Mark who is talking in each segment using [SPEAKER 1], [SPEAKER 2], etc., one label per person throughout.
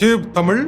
[SPEAKER 1] Tube Tamil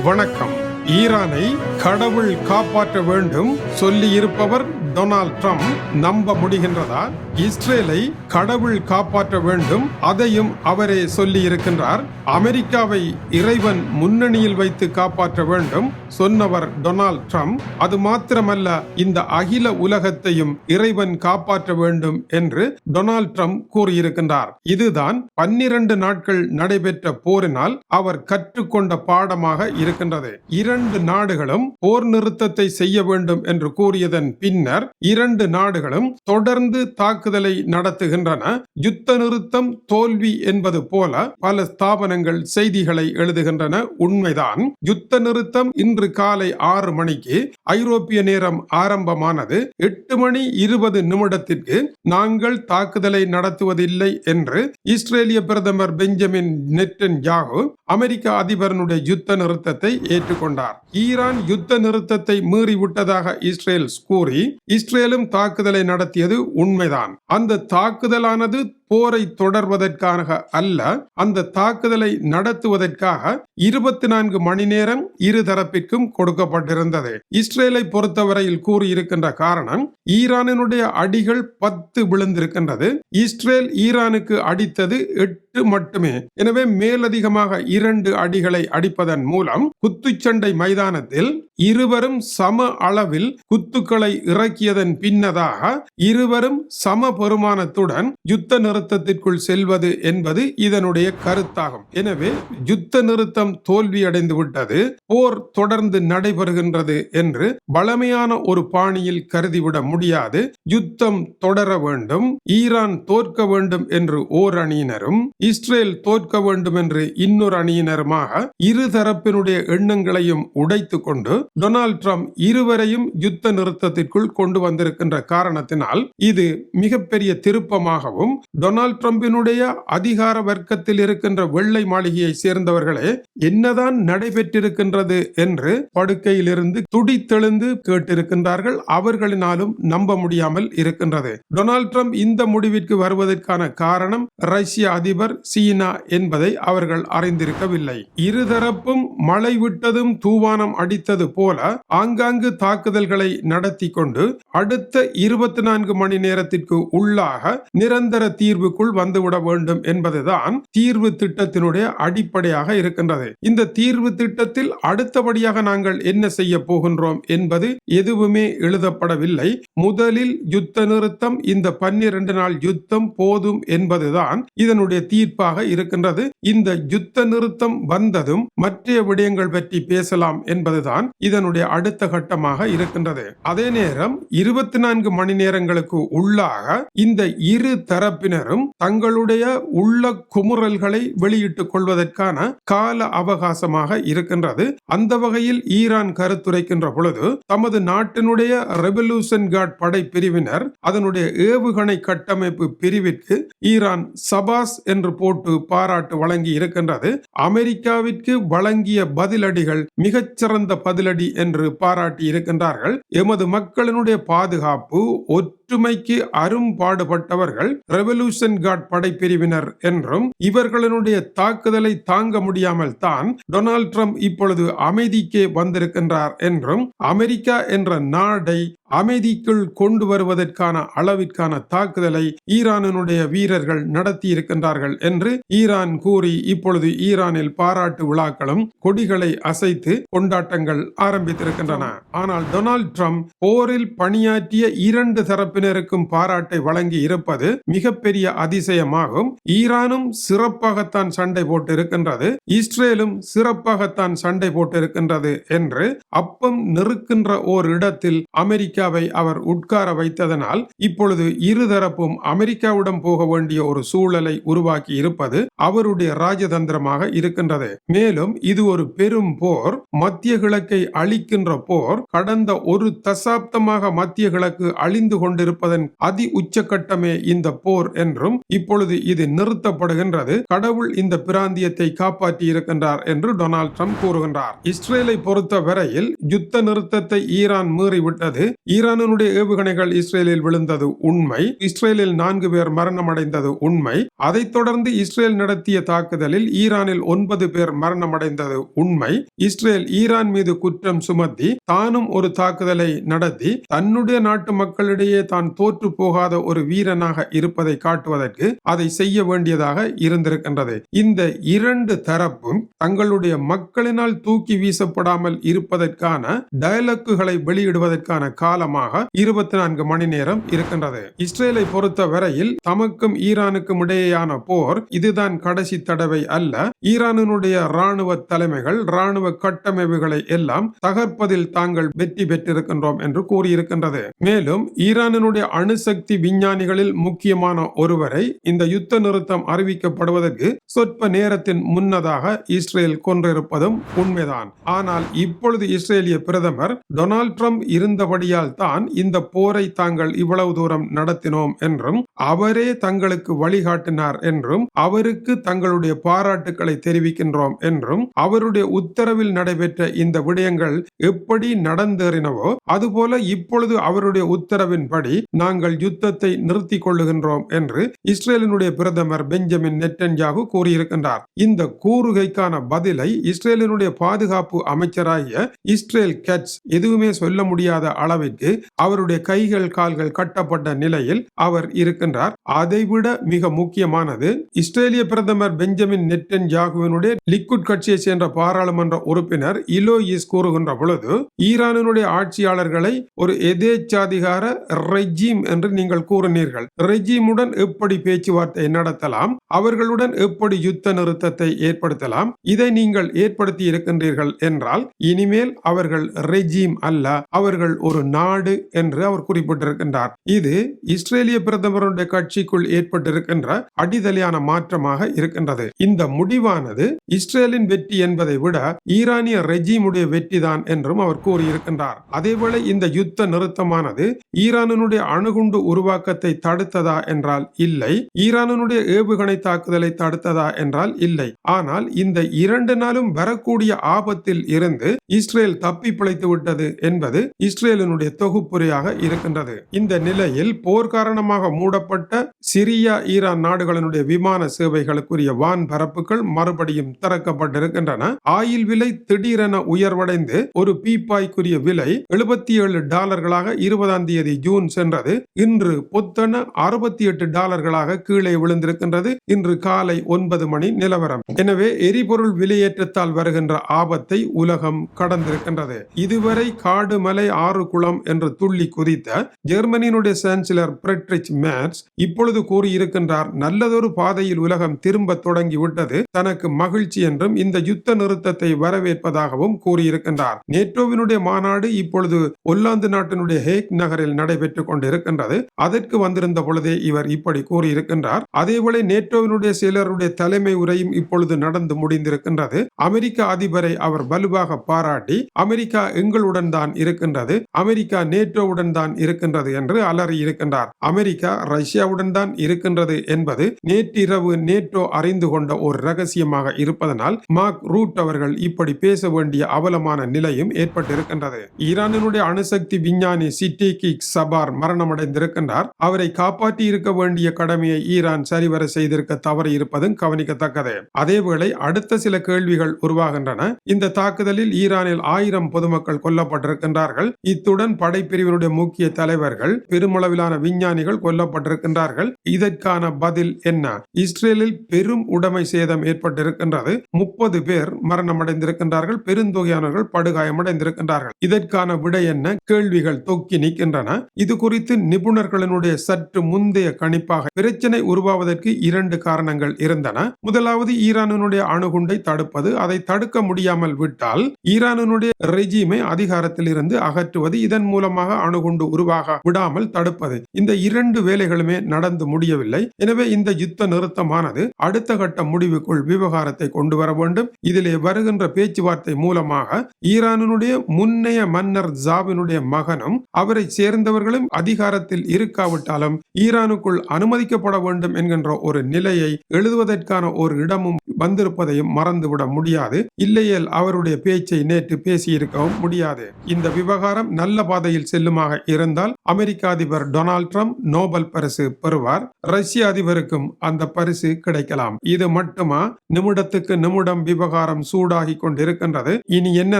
[SPEAKER 1] வணக்கம். ஈரானை கடவுள் காப்பாற்ற வேண்டும் சொல்லி இருப்பவர் டொனால்ட் ட்ரம்ப் நம்ப முடிகின்றதா? இஸ்ரேலை கடவுள் காப்பாற்ற வேண்டும், அதையும் அவரே சொல்லி இருக்கின்றார். அமெரிக்காவை இறைவன் முன்னணியில் வைத்து காப்பாற்ற வேண்டும் சொன்னவர் டொனால்ட் ட்ரம்ப். அது மாத்திரமல்ல, இந்த அகில உலகத்தையும் இறைவன் காப்பாற்ற வேண்டும் என்று டொனால்ட் ட்ரம்ப் கூறியிருக்கின்றார். இதுதான் 12 நாட்கள் நடைபெற்ற போரினால் அவர் கற்றுக்கொண்ட பாடமாக இருக்கின்றது. 2 நாடுகளும் போர் நிறுத்தத்தை செய்ய வேண்டும் என்று கூறியதன் பின்னர் 2 நாடுகளும் தொடர்ந்து தாக்குதலை நடத்துகின்றன. யுத்த நிறுத்தம் தோல்வி என்பது போல பல ஸ்தாபனங்கள் செய்திகளை எழுதுகின்றன. உண்மைதான். யுத்த நிறுத்தம் இன்று காலை 6 மணிக்கு ஐரோப்பிய நேரம் ஆரம்பமானது. 8 மணி 20 நிமிடத்திற்கு நாங்கள் தாக்குதலை நடத்துவதில்லை என்று இஸ்ரேலிய பிரதமர் பெஞ்சமின் நெட்டன்யாகு அமெரிக்க அதிபரனுடைய யுத்த நிறுத்தத்தை ஏற்றுக்கொண்டார். ஈரான் யுத்த நிறுத்தத்தை மீறிவிட்டதாக இஸ்ரேல் கூறி இஸ்ரேலும் தாக்குதலை நடத்தியது உண்மைதான். அந்த தாக்குதலானது போரை தொடர்வதற்காக அல்ல, அந்த தாக்குதலை நடத்துவதற்காக 24 மணி நேரம் இருதரப்பிற்கும் கொடுக்கப்பட்டிருந்தது. இஸ்ரேலை பொறுத்தவரையில் கூறியிருக்கின்ற காரணம், ஈரானினுடைய அடிகள் 10 விழுந்திருக்கின்றது. இஸ்ரேல் ஈரானுக்கு அடித்தது 8 மட்டுமே. எனவே மேலதிகமாக 2 அடிகளை அடிப்பதன் மூலம் குத்துச்சண்டை மைதானத்தில் இருவரும் சம அளவில் குத்துக்களை இறக்கியதன் பின்னதாக இருவரும் சம பெருமானத்துடன் யுத்த நிறுத்தத்திற்குள் செல்வது என்பது இதனுடைய கருத்தாகும். எனவே யுத்த நிறுத்தம் தோல்வியடைந்து விட்டது, போர் தொடர்ந்து நடைபெறுகின்றது என்று பலமையான ஒரு பாணியில் கருதிவிட முடியாது. யுத்தம் தொடர வேண்டும், ஈரான் தோற்க வேண்டும் என்று ஓர் அணியினரும் இஸ்ரேல் தோற்க வேண்டும் என்று இன்னொரு அணியினருமாக இருதரப்பினுடைய எண்ணங்களையும் உடைத்துக் கொண்டு டொனால்ட் ட்ரம்ப் இருவரையும் யுத்த நிறுத்தத்திற்குள் கொண்டு வந்திருக்கின்ற காரணத்தினால் இது மிகப்பெரிய திருப்பமாகவும், டொனால்ட் ட்ரம்பினுடைய அதிகார வர்க்கத்தில் இருக்கின்ற வெள்ளை மாளிகையை சேர்ந்தவர்களே என்னதான் நடைபெற்றிருக்கின்றது என்று படுக்கையிலிருந்து துடித்தெழுந்து கேட்டிருக்கின்றார்கள். அவர்களினாலும் நம்ப முடியாமல் இருக்கின்றது. டொனால்ட் ட்ரம்ப் இந்த முடிவிற்கு வருவதற்கான காரணம் ரஷ்ய அதிபர் சீனா என்பதை அவர்கள் அறிந்திருக்கவில்லை. இருதரப்பும் மழை விட்டதும் தூவானம் அடித்தது போல ஆங்காங்கு தாக்குதல்களை நடத்தி கொண்டு அடுத்த 24 மணி நேரத்திற்கு உள்ளாக நிரந்தர தீர்வுக்குள் வந்துவிட வேண்டும் என்பதுதான் தீர்வு திட்டத்தினுடைய அடிப்படையாக இருக்கின்றது. இந்த தீர்வு திட்டத்தில் அடுத்தபடியாக நாங்கள் என்ன செய்ய போகின்றோம் என்பது எதுவுமே எழுதப்படவில்லை. முதலில் யுத்த நிறுத்தம், இந்த 12 நாள் யுத்தம் போதும் என்பதுதான் இதனுடைய தீர்ப்பாக இருக்கின்றது. இந்த யுத்த நிறுத்தம் வந்ததும் மற்ற விடயங்கள் பற்றி பேசலாம் என்பதுதான் இதனுடைய அடுத்த கட்டமாக இருக்கின்றது. அதே நேரம் 24 மணி நேரங்களுக்கு உள்ளாக இந்த இரு தரப்பினரும் தங்களுடைய உள்ள குமுறல்களை வெளியிட்டுக் கொள்வதற்கான கால அவகாசமாக இருக்கின்றது. அந்த வகையில் ஈரான் கருத்துரைக்கின்ற பொழுது தமது நாட்டினுடைய ரெவல்யூஷன் கார்ட் படை பிரிவினர் அதனுடைய ஏவுகணை கட்டமைப்பு பிரிவிற்கு ஈரான் சபாஸ் என்று போட்டு பாராட்டு வழங்கி இருக்கின்றது. அமெரிக்காவிற்கு வழங்கிய பதிலடிகள் மிகச்சிறந்த பதிலடி என்று பாராட்டி இருக்கின்றார்கள். எமது மக்களினுடைய பாதுகாப்பு ஒற்றுமைக்கு அரும்பாடுபட்டவர்கள் ரெவல்யூஷன் கார்ட் படைப்பிரிவினர் என்றும், இவர்களுடைய தாக்குதலை தாங்க முடியாமல் தான் டொனால்ட் ட்ரம்ப் இப்பொழுது அமைதிக்கே வந்திருக்கின்றார் என்றும், அமெரிக்கா என்ற நாடை அமைதிக்குள் கொண்டு வருவதற்கான அளவிற்கான தாக்குதலை ஈரானினுடைய வீரர்கள் நடத்தி இருக்கின்றார்கள் என்று ஈரான் கூறி இப்பொழுது ஈரானில் பாராட்டு விழாக்களும் கொடிகளை அசைத்து கொண்டாட்டங்கள் ஆரம்பித்திருக்கின்றன. ஆனால் டொனால்ட் ட்ரம்ப் போரில் பணியாற்றிய 2 தரப்பினருக்கும் பாராட்டை வழங்கி இருப்பது மிகப்பெரிய அதிசயமாகும். ஈரானும் சிறப்பாகத்தான் சண்டை போட்டு இருக்கின்றது, இஸ்ரேலும் சிறப்பாகத்தான் சண்டை போட்டு இருக்கின்றது என்று அப்பம் நெருக்கின்ற ஓர் இடத்தில் அமெரிக்காவை அவர் உட்கார வைத்ததனால் இப்பொழுது இருதரப்பும் அமெரிக்காவிடம் போக வேண்டிய ஒரு சூழலை உருவாக்கி இருப்பது அவருடைய ராஜதந்திரமாக இருக்கின்றது. மேலும் இது ஒரு பெரும் போர், மத்திய கிழக்கை அழிக்கின்ற போர். கடந்த ஒரு தசாப்தமாக மத்திய கிழக்கு அழிந்து கொண்டிருப்பது இருப்பதன் அதி உச்சகட்டமே இந்த போர் என்றும் இப்பொழுது இது நிறுத்தப்படுகின்றது, கடவுள் இந்த பிராந்தியத்தை காப்பாற்றி இருக்கின்றார் என்று டொனால்ட் ட்ரம்ப் கூறுகின்றார். இஸ்ரேலை பொறுத்த வரையில் யுத்த நிறுத்தத்தை ஈரான் மீறிவிட்டது. ஈரானுடைய ஏவுகணைகள் இஸ்ரேலில் விழுந்தது உண்மை. இஸ்ரேலில் 4 பேர் மரணமடைந்தது உண்மை. அதைத் தொடர்ந்து இஸ்ரேல் நடத்திய தாக்குதலில் ஈரானில் 9 பேர் மரணமடைந்தது உண்மை. இஸ்ரேல் ஈரான் மீது குற்றம் சுமத்தி தானும் ஒரு தாக்குதலை நடத்தி தன்னுடைய நாட்டு மக்களிடையே தான் தோற்று போகாத ஒரு வீரனாக இருப்பதை காட்டுவதற்கு அதை செய்ய வேண்டியதாக இருந்திருக்கின்றது. இந்த இரண்டு தரப்பும் தங்களுடைய மக்களினால் தூக்கி வீசப்படாமல் இருப்பதற்கான டயலாக்குகளை வெளியிடுவதற்கான காலமாக 24 மணி நேரம் இருக்கின்றது. இஸ்ரேலை பொறுத்த வரையில் தமக்கும் ஈரானுக்கும் இடையேயான போர் இதுதான் கடைசி தடவை அல்ல. ஈரானுடைய ராணுவ தலைமைகள் ராணுவ கட்டமைப்புகளை எல்லாம் தகர்ப்பதில் தாங்கள் வெற்றி பெற்றிருக்கின்றோம் என்று கூறியிருக்கின்றது. மேலும் ஈரானுடைய அணுசக்தி விஞ்ஞானிகளில் முக்கியமான ஒருவரை இந்த யுத்த நிறுத்தம் அறிவிக்கப்படுவதற்கு சொற்ப நேரத்தின் முன்னதாக இஸ்ரேல் கொன்றிருப்பதும் உண்மைதான். ஆனால் இப்பொழுது இஸ்ரேலிய பிரதமர் டொனால்ட் ட்ரம்ப் இருந்தபடியால் தான் இந்த போரை தாங்கள் இவ்வளவு தூரம் நடத்தினோம் என்றும் அவரே தங்களுக்கு வழிகாட்டினார் என்றும் அவருக்கு தங்களுடைய பாராட்டுக்களை தெரிவிக்கின்றோம் என்றும் அவருடைய உத்தரவில் நடைபெற்ற இந்த விடயங்கள் எப்படி நடந்தேறினவோ அதுபோல இப்பொழுது அவருடைய உத்தரவின்படி நாங்கள் யுத்தத்தை நிறுத்திக் கொள்ளுகின்றோம் என்று இஸ்ரேலினுடைய பிரதமர் பெஞ்சமின் நெட்டன்யாகு கூறியிருக்கின்றார். இந்த கூறுகைக்கான பதிலை இஸ்ரேலினுடைய பாதுகாப்பு அமைச்சராகிய இஸ்ரேல் கட்ஸ் எதுவுமே சொல்ல முடியாத அளவிற்கு அவருடைய கைகள் கால்கள் கட்டப்பட்ட நிலையில் அவர் இருக்கின்றார். அதைவிட மிக முக்கியமானது இஸ்ரேலிய பிரதமர் பெஞ்சமின் நெட்டன்யாகுவினுடைய லிக்குட் கட்சியை சேர்ந்த பாராளுமன்ற உறுப்பினர் இலோயிஸ் கூறுகின்ற பொழுது ஈரானுடைய ஆட்சியாளர்களை ஒரு எதேச்சாதிகார ரெஜிம் என்று நீங்கள் கூறினீர்கள். ரெஜிமுடன் எப்படி பேச்சுவார்த்தை நடத்தலாம், அவர்களுடன் எப்படி யுத்த நிறுத்தத்தை ஏற்படுத்தலாம், இதை நீங்கள் ஏற்படுத்தி இருக்கின்றீர்கள் என்றால் இனிமேல் அவர்கள் ரெஜிம் அல்ல, அவர்கள் ஒரு நாடு என்று அவர் குறிப்பிட்டிருக்கின்றார். இது இஸ்ரேலிய பிரதமருடைய கட்சிக்குள் ஏற்பட்டிருக்கின்ற அடிதலையான மாற்றமாக இருக்கின்றது. இந்த முடிவானது இஸ்ரேலின் வெற்றி என்பதை விட ஈரானிய ரெஜிமுடைய வெற்றிதான் என்றும் அவர் கூறியிருக்கின்றார். அதேவேளை இந்த யுத்த நிறுத்தமானது ஈரானுடைய அணுகுண்டு உருவாக்கத்தை தடுத்ததா என்றால் இல்லை, ஈரானுடைய ஏவுகணை தாக்குதலை தடுத்ததா என்றால் இல்லை. ஆனால் இந்த 2 நாளும் வரக்கூடிய ஆபத்தில் இருந்து இஸ்ரேல் தப்பி பிழைத்து விட்டது என்பது இஸ்ரேலினுடைய தொகுப்புரையாக இருக்கின்றது. இந்த நிலையில் போர் காரணமாக மூடப்பட்ட சிரியா ஈரான் நாடுகளினுடைய விமான சேவைகளுக்குரிய வான் பரப்புகள் மறுபடியும் திறக்கப்பட்டிருக்கின்றன. ஆயில் விலை திடீரென உயர்வடைந்து ஒரு பீப்பாய்க்குரிய விலை $77 20ஆம் தேதி ஜூன் சென்றது. இன்று பொத்தன $68 கீழே விழுந்திருக்கின்றது. இன்று காலை 9 மணி நிலவரம். எனவே எரிபொருள் விலையேற்றத்தால் வருகின்ற ஆபத்தை உலகம் கடந்திருக்கின்றது. இதுவரை காடு மலை ஆறு குளம் என்று துள்ளி குதித்த ஜெர்மனியினுடைய சான்சலர் ஃபிரெட்ரிச் மேர்ஸ் இப்பொழுது கூறியிருக்கின்றார், நல்லதொரு பாதையில் உலகம் திரும்ப தொடங்கி விட்டது, தனக்கு மகிழ்ச்சி என்றும் இந்த யுத்த நிறுத்தத்தை வரவேற்பதாகவும் கூறியிருக்கின்றார். நேட்டோவினுடைய மாநாடு இப்பொழுது ஒல்லாந்து நாட்டினுடைய ஹேக் நகரில் நடைபெற்றுக் கொண்டிருக்கின்றது. அதற்கு வந்திருந்த பொழுதே இவர் இப்படி கூறியிருக்கின்றார். அதேவேளை நேட்டோவினுடைய செயலருடைய தலைமை உரையும் இப்பொழுது நடந்து முடிந்திருக்கின்றது. அமெரிக்க அதிபரை அவர் வலுவாக பாராட்டி அமெரிக்கா எங்களுடன் தான் இருக்கின்றது, அமெரிக்கா நேட்டோவுடன் தான் இருக்கின்றது என்று அலறி இருக்கின்றார். அமெரிக்கா ரஷ்யாவுடன் தான் இருக்கின்றது என்பது நேற்றிரவு நேட்டோ அறிந்து கொண்ட ஒரு ரகசியமாக இருப்பதனால் மார்க் ரூட் அவர்கள் இப்படி பேச வேண்டிய அவலமான நிலையும் ஏற்பட்டிருக்கின்றது. ஈரானினுடைய அணுசக்தி விஞ்ஞானி சிட்டிகி சபார் மரணமடைந்திருக்கின்றார். அவரை காப்பாற்றி இருக்க வேண்டிய கடமையை ஈரான் சரிவர செய்திருக்க தவறி இருப்பதும் கவனிக்கத்தக்கது. அதேவேளை அடுத்த சில கேள்விகள் உருவாகின்றன. இந்த தாக்குதலில் ஈரானில் 1000 பொதுமக்கள் கொல்லப்பட்டிருக்கின்றார்கள். இத்துடன் படைப்பிரிவினுடைய முக்கிய தலைவர்கள் பெருமளவிலான விஞ்ஞானிகள் கொல்லப்பட்டிருக்கின்றார்கள். இதற்கான பதில் என்ன? இஸ்ரேலில் பெரும் உடைமை சேதம் ஏற்பட்டிருக்கின்றது. 30 பேர் மரணமடைந்திருக்கின்றார்கள், பெருந்தொகையானவர்கள் படுகாயமடைந்திருக்கின்றார்கள். இதற்கான விடை என்ன? கேள்விகள் தொக்கி நிற்கின்றன. இது குறித்து நிபுணர்களினுடைய சற்று முந்தைய கணிப்பாக பிரச்சனை உருவாவதற்கு 2 காரணங்கள் இருந்தன. முதலாவது ஈரானுடைய அணுகுண்டை தடுப்பது. அதை தடுக்க முடியாமல் விட்டால் ஈரானுடைய ரெஜிமை அதிகாரத்தில் இருந்து அகற்றுவது, இதன் மூலமாக அணுகுண்டு உருவாக விடாமல் தடுப்பது. இந்த 2 வேலைகளுமே நடந்து முடியவில்லை. எனவே இந்த யுத்த நிறுத்தமானது அடுத்த கட்ட முடிவுக்குள் விவகாரத்தை கொண்டு வர வேண்டும். இதிலே வருகின்ற பேச்சுவார்த்தை மூலமாக ஈரானுடைய முன்னைய மன்னர் ஜாவினுடைய மகனும் அவரை சேர்ந்தவர்களும் அதிகாரத்தில் இருக்காவிட்டாலும் ஈரானுக்குள் அனுமதிக்கப்பட வேண்டும் என்கின்ற ஒரு நிலையை எழுதுவதற்கான ஒரு இடமும் வந்திருப்பதையும் மறந்துவிட முடியாது. இல்லையேல் அவருடைய பேச்சை நேற்று பேசியிருக்கவும் முடியாது. இந்த விவகாரம் நல்ல பாதையில் செல்லுமாக இருந்தால் அமெரிக்க அதிபர் டொனால்ட் ட்ரம்ப் நோபல் பரிசு பெறுவார். ரஷ்ய அதிபருக்கும் அந்த பரிசு கிடைக்கலாம். இது மட்டுமா? நிமிடத்துக்கு நிமிடம் விவகாரம் சூடாகி கொண்டிருக்கின்றது. இனி என்ன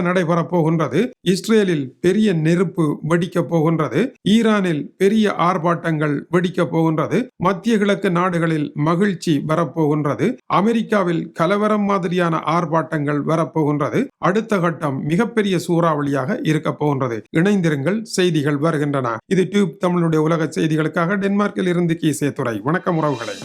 [SPEAKER 1] நடைபெறப் போகின்றது? இஸ்ரேலில் பெரிய நெருப்பு வெடிக்க போகின்றது. ஈரானில் பெரிய ஆர்ப்பாட்டங்கள் வெடிக்க போகின்றது. மத்திய கிழக்கு நாடுகளில் மகிழ்ச்சி வரப்போகின்றது. அமெரிக்காவில் கலவரம் மாதிரியான ஆர்ப்பாட்டங்கள் வரப்போகின்றது. அடுத்த கட்டம் மிகப்பெரிய சூறாவளியாக இருக்க போகின்றது. இணைந்திருங்கள், செய்திகள் வருகின்றன. இது டியூப் தமிழுடைய உலக செய்திகளுக்காக டென்மார்க்கில் இருந்து கீசே துறை. வணக்கம் உறவுகளை.